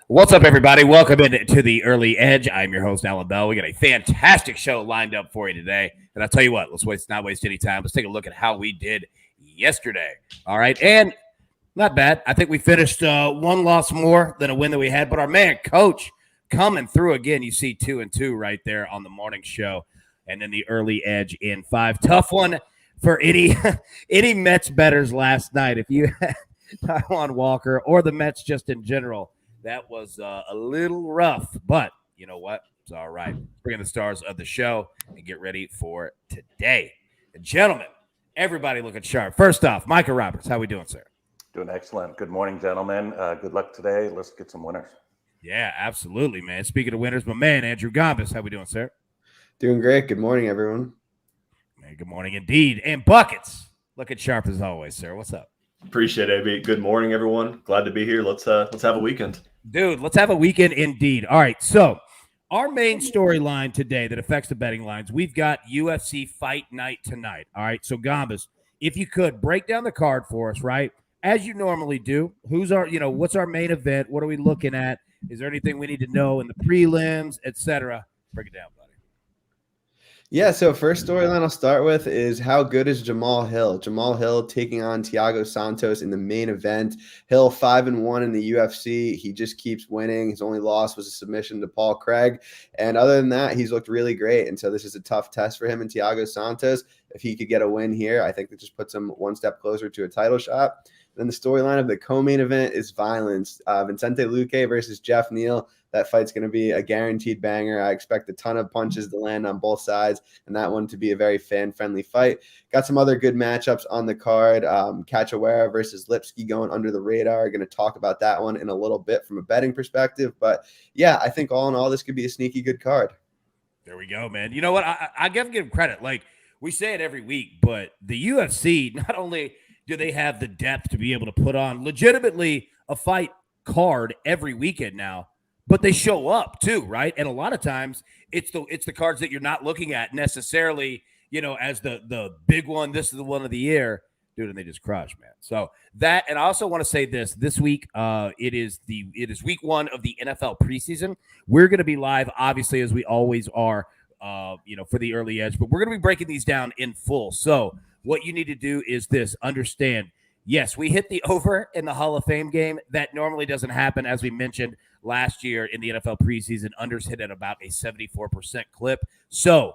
What's up, everybody? Welcome into the Early Edge. I'm your host, Alan Bell. We got a fantastic show lined up for you today. And I'll tell you what, let's not waste any time. Let's take a look at how we did yesterday. All right. And not bad. I think we finished one loss more than a win that we had. But our man, Coach, coming through again. You see 2-2 right there on the morning show. And then the Early Edge in 5. Tough one for any Mets bettors last night. If you had Taijuan Walker or the Mets just in general, that was a little rough, but you know what? It's all right. Bring in the stars of the show and get ready for today. And gentlemen, everybody looking sharp. First off, Micah Roberts, how we doing, sir? Doing excellent. Good morning, gentlemen. Good luck today. Let's get some winners. Yeah, absolutely, man. Speaking of winners, my man, Andrew Gombis, how we doing, sir? Doing great. Good morning, everyone. Man, good morning indeed. And Buckets, looking sharp as always, sir. What's up? Appreciate it, AB. Good morning, everyone. Glad to be here. Let's have a weekend. Dude, let's have a weekend indeed. All right, so our main storyline today that affects the betting lines, we've got UFC Fight Night tonight. All right, so Gombas, if you could break down the card for us, right, as you normally do. What's our main event? What are we looking at? Is there anything we need to know in the prelims, etc.? Break it down, buddy. Yeah, so first storyline I'll start with is how good is Jamal Hill? Jamal Hill taking on Thiago Santos in the main event. Hill 5-1 in the UFC. He just keeps winning. His only loss was a submission to Paul Craig. And other than that, he's looked really great. And so this is a tough test for him and Thiago Santos. If he could get a win here, I think that just puts him one step closer to a title shot. Then the storyline of the co-main event is violence. Vicente Luque versus Jeff Neal. That fight's going to be a guaranteed banger. I expect a ton of punches to land on both sides, and that one to be a very fan-friendly fight. Got some other good matchups on the card. Cachoeira versus Lipsky going under the radar. Going to talk about that one in a little bit from a betting perspective. But, yeah, I think all in all, this could be a sneaky good card. There we go, man. You know what? I give him credit. Like, we say it every week, but the UFC, not only do they have the depth to be able to put on legitimately a fight card every weekend now, but they show up too, right? And a lot of times it's the cards that you're not looking at necessarily, as the big one. This is the one of the year, dude, and they just crush, man. So that, and I also want to say this week, it is week 1 of the NFL preseason. We're going to be live, obviously, as we always are, for the Early Edge, but we're going to be breaking these down in full. So what you need to do is understand. Yes, we hit the over in the Hall of Fame game. That normally doesn't happen, as we mentioned last year in the NFL preseason. Unders hit at about a 74% clip. So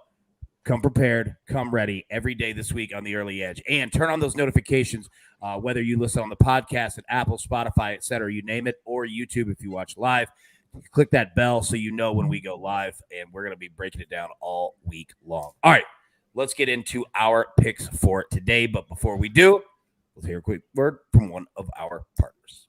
come prepared, come ready every day this week on the Early Edge. And turn on those notifications, whether you listen on the podcast at Apple, Spotify, etc., you name it, or YouTube if you watch live. Click that bell so you know when we go live, and we're going to be breaking it down all week long. All right, let's get into our picks for today. But before we do, let's hear a quick word from one of our partners.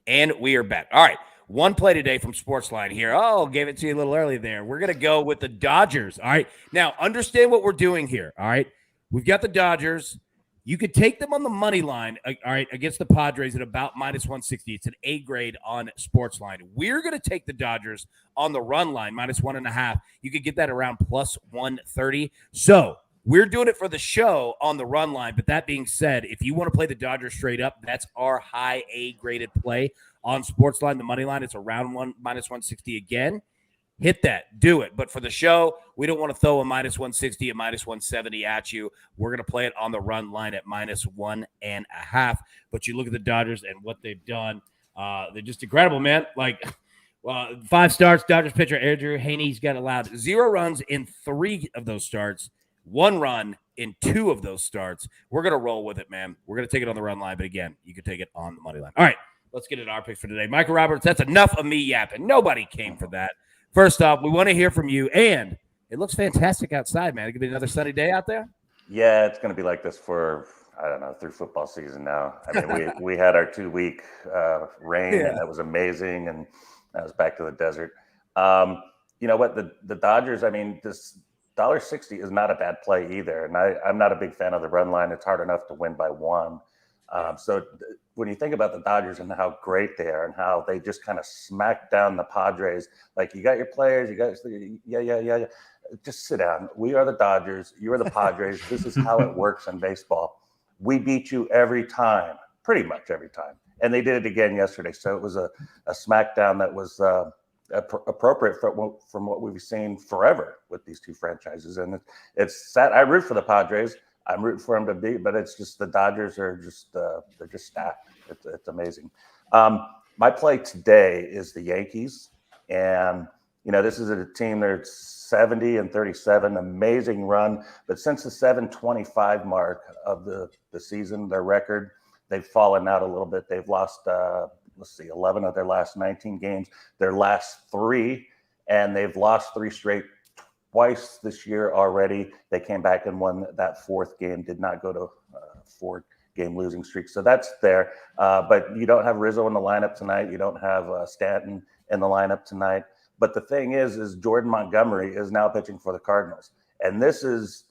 And we are back. All right. One play today from SportsLine here. Oh, gave it to you a little early there. We're going to go with the Dodgers. All right. Now, understand what we're doing here. All right. We've got the Dodgers. You could take them on the money line, all right, against the Padres at about -160. It's an A grade on SportsLine. We're going to take the Dodgers on the run line, -1.5. You could get that around +130. So we're doing it for the show on the run line. But that being said, if you want to play the Dodgers straight up, that's our high A-graded play on SportsLine. The money line, it's around -160 again. Hit that. Do it. But for the show, we don't want to throw a -160, a -170 at you. We're going to play it on the run line at -1.5. But you look at the Dodgers and what they've done. They're just incredible, man. Like, 5 starts, Dodgers pitcher Andrew Haney's got allowed 0 runs in 3 of those starts. 1 run in 2 of those starts. We're going to roll with it, man. We're going to take it on the run line, but again, you can take it on the money line. All right, let's get into our picks for today. Michael Roberts, that's enough of me yapping. Nobody came for that. First off, we want to hear from you, and it looks fantastic outside, man. It could be another sunny day out there. Yeah, it's going to be like this for, I don't know, through football season now. I mean, we had our 2-week rain, and that was amazing, and that was back to the desert. You know what? The Dodgers, I mean, this $1.60 is not a bad play either. And I'm not a big fan of the run line. It's hard enough to win by 1. So when you think about the Dodgers and how great they are and how they just kind of smack down the Padres, like you got your players, you got, yeah. Just sit down. We are the Dodgers. You are the Padres. This is how it works in baseball. We beat you every time, pretty much every time. and they did it again yesterday. So it was a smackdown that was appropriate from what we've seen forever with these two franchises. And it's sad. I root for the Padres. I'm rooting for them to beat, but it's just the Dodgers are just they're just stacked. It's amazing. My play today is the Yankees, and this is a team that's 70-37, amazing run. But since the 725 mark of the season, their record, they've fallen out a little bit. They've lost 11 of their last 19 games, their last 3, and they've lost 3 straight. Twice this year already. They came back and won that 4th game, did not go to a 4-game losing streak. So that's there. But you don't have Rizzo in the lineup tonight. You don't have Stanton in the lineup tonight. But the thing is Jordan Montgomery is now pitching for the Cardinals. And this is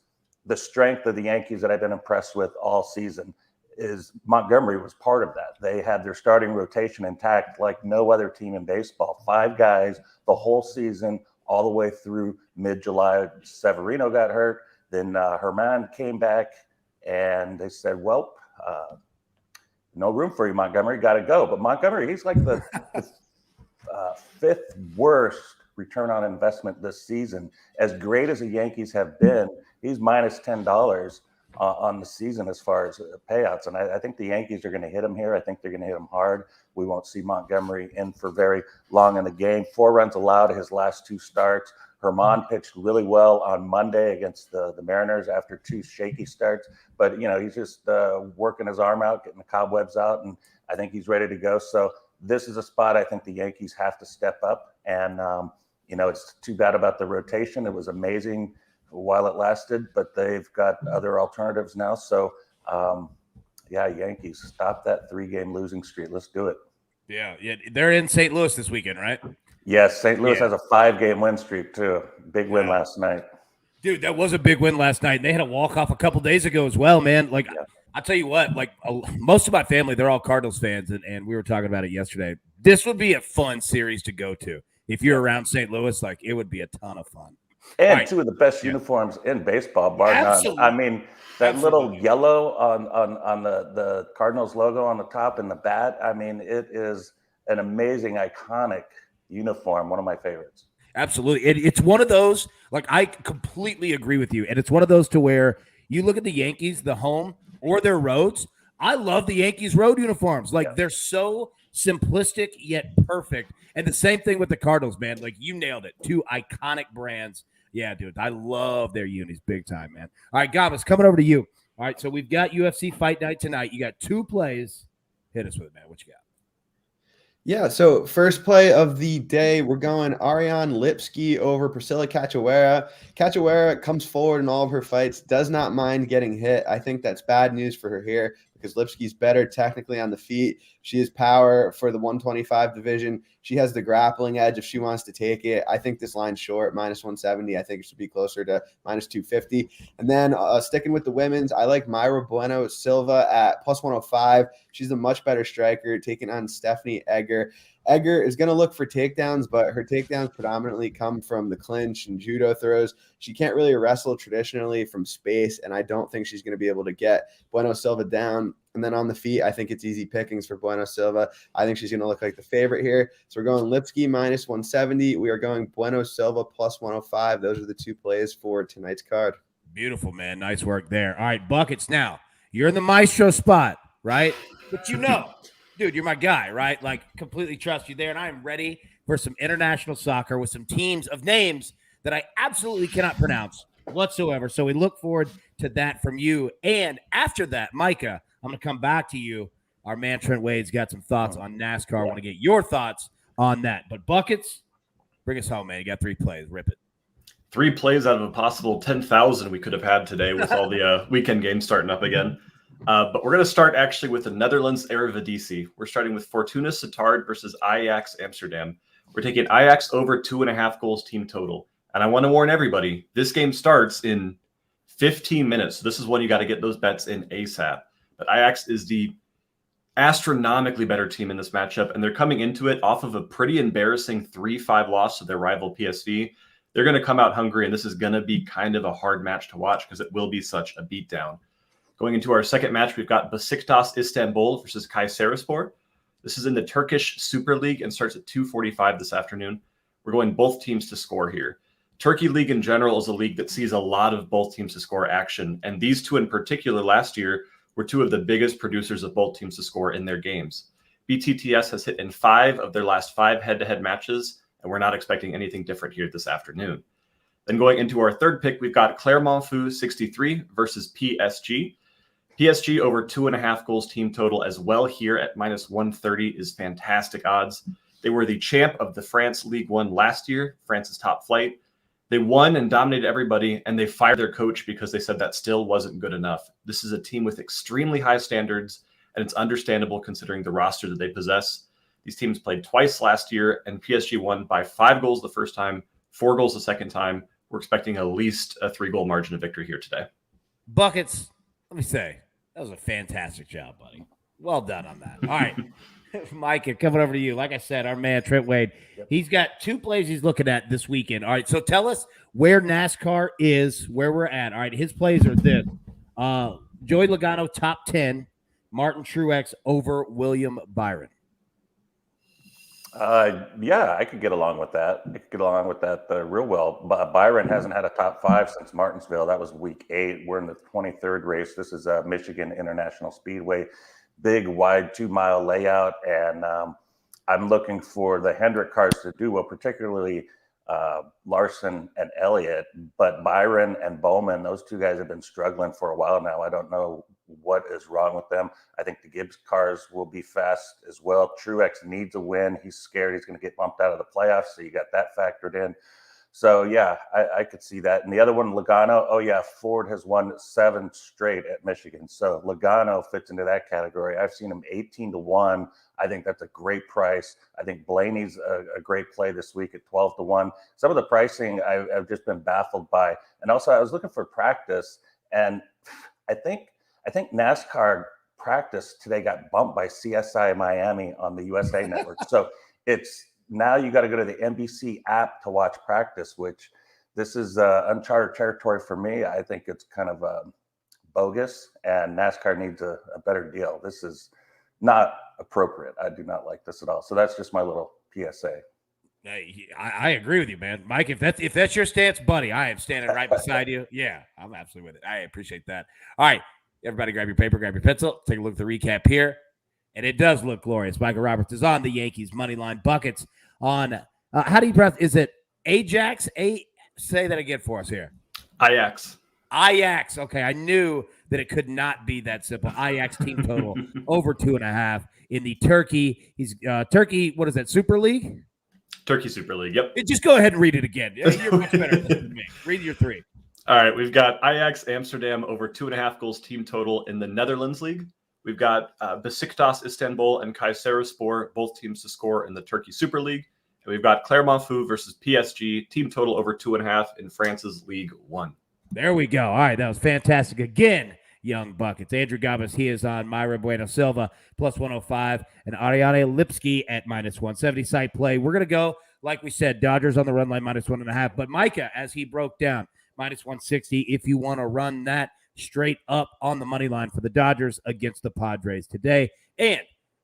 the strength of the Yankees that I've been impressed with all season, is Montgomery was part of that. They had their starting rotation intact like no other team in baseball. 5 guys the whole season, all the way through mid-July. Severino got hurt. Then Herman came back, and they said, well, no room for you, Montgomery. Got to go. But Montgomery, he's like the 5th worst return on investment this season. As great as the Yankees have been, he's minus $10 on the season as far as payouts. And I think the Yankees are going to hit him here. I think they're going to hit him hard. We won't see Montgomery in for very long in the game. 4 runs allowed his last 2 starts. Herman pitched really well on Monday against the Mariners after 2 shaky starts. But, he's just working his arm out, getting the cobwebs out, and I think he's ready to go. So this is a spot I think the Yankees have to step up. And, it's too bad about the rotation. It was amazing while it lasted, but they've got other alternatives now. So, Yankees, stop that 3-game losing streak. Let's do it. Yeah. They're in St. Louis this weekend, right? Yes, St. Louis has a 5-game win streak too. Big win last night. Dude, that was a big win last night. And they had a walk-off a couple days ago as well, man. I'll tell you what, most of my family, they're all Cardinals fans, and we were talking about it yesterday. This would be a fun series to go to. If you're around St. Louis, it would be a ton of fun. And 2 of the best uniforms in baseball, bar none. I mean, that little yellow on the Cardinals logo on the top and the bat, I mean, it is an amazing, iconic uniform, one of my favorites. Absolutely. It's one of those, I completely agree with you. And it's one of those to where you look at the Yankees, the home or their roads. I love the Yankees road uniforms. They're so simplistic yet perfect. And the same thing with the Cardinals, man. You nailed it. 2 iconic brands. Yeah, dude, I love their unis big time, man. All right, Gabas, coming over to you. All right, so we've got UFC Fight Night tonight. You got 2 plays. Hit us with it, man. What you got? Yeah, so first play of the day, we're going Ariane Lipski over Priscilla Cachoeira. Cachoeira comes forward in all of her fights, does not mind getting hit. I think that's bad news for her here because Lipski's better technically on the feet. She has power for the 125 division. She has the grappling edge if she wants to take it. I think this line's short, minus 170. I think it should be closer to minus 250. And then sticking with the women's, I like Mayra Bueno Silva at plus 105. She's a much better striker, taking on Stephanie Egger. Egger is going to look for takedowns, but her takedowns predominantly come from the clinch and judo throws. She can't really wrestle traditionally from space, and I don't think she's going to be able to get Bueno Silva down. And then on the feet, I think it's easy pickings for Bueno Silva. I think she's going to look like the favorite here. So we're going Lipski minus 170. We are going Bueno Silva plus 105. Those are the 2 plays for tonight's card. Beautiful, man. Nice work there. All right, Buckets, now you're in the maestro spot, right? But dude, you're my guy, right? Completely trust you there. And I am ready for some international soccer with some teams of names that I absolutely cannot pronounce whatsoever. So we look forward to that from you. And after that, Micah, I'm going to come back to you. Our man Trent Wade's got some thoughts on NASCAR. I want to get your thoughts on that. But Buckets, bring us home, man. You got 3 plays. Rip it. 3 plays out of a possible 10,000 we could have had today with all the weekend games starting up again. But we're going to start actually with the Netherlands Eredivisie. We're starting with Fortuna Sittard versus Ajax Amsterdam. We're taking Ajax over 2.5 goals team total. And I want to warn everybody, this game starts in 15 minutes. So this is when you got to get those bets in ASAP. But Ajax is the astronomically better team in this matchup, and they're coming into it off of a pretty embarrassing 3-5 loss to their rival PSV. They're going to come out hungry, and this is going to be kind of a hard match to watch because it will be such a beatdown. Going into our second match, we've got Besiktas Istanbul versus Kayserispor. This is in the Turkish Super League and starts at 2:45 this afternoon. We're going both teams to score here. Turkey League in general is a league that sees a lot of both teams to score action. And these two in particular last year were two of the biggest producers of both teams to score in their games. BTTS has hit in 5 of their last 5 head-to-head matches, and we're not expecting anything different here this afternoon. Then going into our third pick, we've got Clermont Foot 63 versus PSG. PSG over 2.5 goals team total as well here at -130 is fantastic odds. They were the champ of the France League One last year, France's top flight. They won and dominated everybody, and they fired their coach because they said that still wasn't good enough. This is a team with extremely high standards, and it's understandable considering the roster that they possess. These teams played twice last year, and PSG won by 5 goals the first time, 4 goals the second time. We're expecting at least a 3-goal margin of victory here today. Buckets, let me say, that was a fantastic job, buddy. Well done on that. All right. Mike, coming over to you. Like I said, our man Trent Wade, he's got 2 plays he's looking at this weekend. All right, so tell us where NASCAR is, where we're at. All right, his plays are this. Joey Logano, top 10. Martin Truex over William Byron. Yeah, I could get along with that. Real well. Byron hasn't had a top 5 since Martinsville. That was week 8. We're in the 23rd race. This is Michigan International Speedway. Big, wide 2-mile layout. And I'm looking for the Hendrick cars to do well, particularly Larson and Elliott. But Byron and Bowman, those 2 guys have been struggling for a while now. I don't know what is wrong with them. I think the Gibbs cars will be fast as well. Truex needs a win. He's scared he's going to get bumped out of the playoffs, so you got that factored in. So, yeah, I could see that. And the other one, Logano, oh, yeah, Ford has won 7 straight at Michigan. So Logano fits into that category. I've seen him 18-1. I think that's a great price. I think Blaney's a great play this week at 12-1. Some of the pricing I've just been baffled by. And also, I was looking for practice, and I think NASCAR practice today got bumped by CSI Miami on the USA Network. So it's now you got to go to the NBC app to watch practice, which this is uncharted territory for me. I think it's kind of bogus, and NASCAR needs a better deal. This is not appropriate. I do not like this at all. So that's just my little PSA. I agree with you, man. Mike, if that's your stance, buddy, I am standing right beside you. Yeah, I'm absolutely with it. I appreciate that. All right. Everybody grab your paper, grab your pencil. Take a look at the recap here. And it does look glorious. Michael Roberts is on the Yankees money line. Buckets on, how do you pronounce, is it Ajax? Say that again for us here. Ajax. Ajax. Okay, I knew that it could not be that simple. Ajax team total over 2.5 in the Turkey. He's Turkey, what is that, Super League? Turkey Super League, yep. Just go ahead and read it again. You're much better than me. Read your 3. All right, we've got Ajax Amsterdam over 2.5 goals team total in the Netherlands League. We've got Besiktas Istanbul and Kayserispor, both teams to score in the Turkey Super League. And we've got Clermont Foot versus PSG, team total over 2.5 in France's League One. There we go. All right, that was fantastic. Again, young buckets. Andrew Gabas, he is on Myra Bueno Silva, plus 105, and Ariane Lipsky at minus 170 site play. We're going to go, like we said, Dodgers on the run line, minus 1.5. But Micah, as he broke down, minus 160 if you want to run that straight up on the money line for the Dodgers against the Padres today. And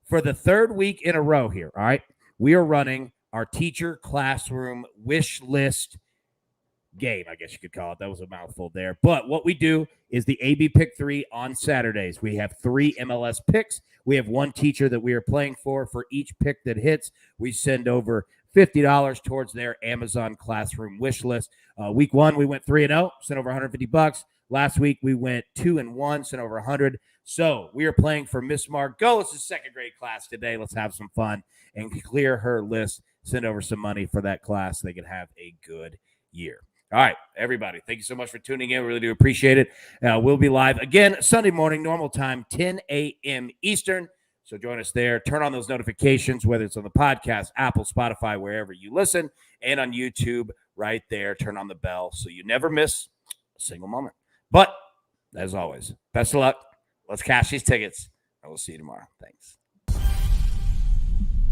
for the 3rd week in a row here, all right, we are running our teacher classroom wish list game, I guess you could call it. That was a mouthful there. But what we do is the AB Pick 3 on Saturdays. We have 3 MLS picks. We have 1 teacher that we are playing for. For each pick that hits, we send over $50 towards their Amazon classroom wish list. Week 1, we went 3-0, sent over $150. Last week, we went 2-1, sent over $100. So we are playing for Miss Margolis' 2nd grade class today. Let's have some fun and clear her list. Send over some money for that class so they can have a good year. All right, everybody, thank you so much for tuning in. We really do appreciate it. We'll be live again Sunday morning, normal time, 10 a.m. Eastern. So join us there. Turn on those notifications, whether it's on the podcast, Apple, Spotify, wherever you listen, and on YouTube right there. Turn on the bell so you never miss a single moment. But as always, best of luck. Let's cash these tickets, and we'll see you tomorrow. Thanks.